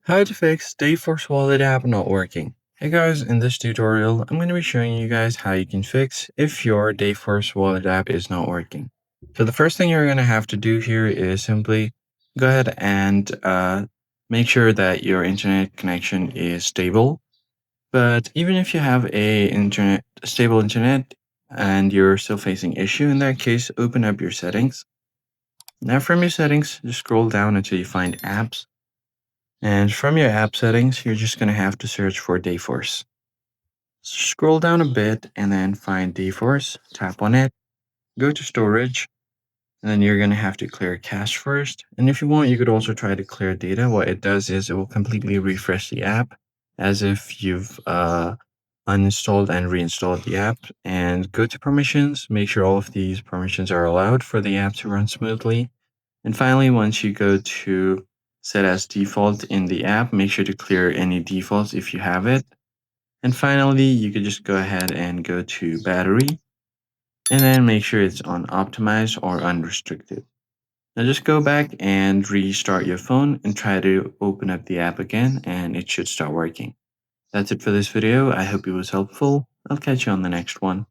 How to fix Dayforce Wallet app not working. Hey guys, in this tutorial, I'm going to be showing you guys how you can fix if your Dayforce Wallet app is not working. So the first thing you're going to have to do here is simply go ahead and make sure that your internet connection is stable. But even if you have stable internet and you're still facing issue, in that case, open up your settings. Now from your settings, just scroll down until you find apps. And from your app settings, you're just going to have to search for Dayforce. Scroll down a bit and then find Dayforce, tap on it, go to storage, and then you're going to have to clear cache first. And if you want, you could also try to clear data. What it does is it will completely refresh the app as if you've uninstalled and reinstalled the app. And go to permissions, make sure all of these permissions are allowed for the app to run smoothly. And finally, once you go to set as default in the app, make sure to clear any defaults if you have it. And finally, you could just go ahead and go to battery and then make sure it's on optimize or unrestricted. Now just go back and restart your phone and try to open up the app again and it should start working. That's it for this video. I hope it was helpful. I'll catch you on the next one.